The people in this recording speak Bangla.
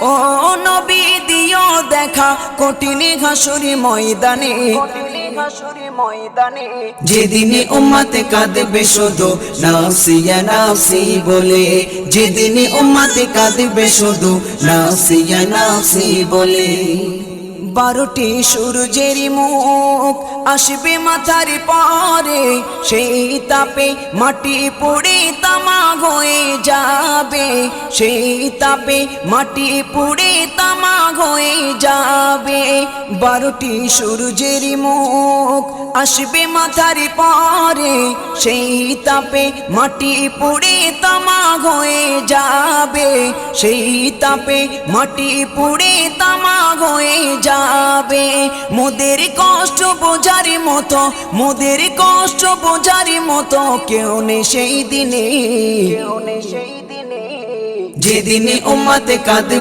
ও নবী দিও দেখা কঠিন হাসুরি ময়দানে, যেদিনে উম্মতে কাঁদবে শুধু নাফসি ইয়া নাফসি বলে, যেদিনে উম্মতে কাঁদবে শুধু নাফসি ইয়া নাফসি বলে। 12টি সূর্যের মুখ আসবে মাথার পরে, সেই তাপে মাটি পুড়ে তামা হয়ে যাবে, সেই তাপে মাটি পুড়ে তামা হয়ে যাবে। 12টি সূর্যের মুখ আসবে মাথার পরে, সেই তাপে মাটি পুড়ে তামা হয়ে যাবে, সেই তাপে মাটি পুড়ে তামা হয়ে যাবে। মোদের কষ্ট বোঝার মতো, মোদের কষ্ট বোঝার মতো কেউ নেই সেই দিনে, যেদিনে উম্মতে কাঁদবে।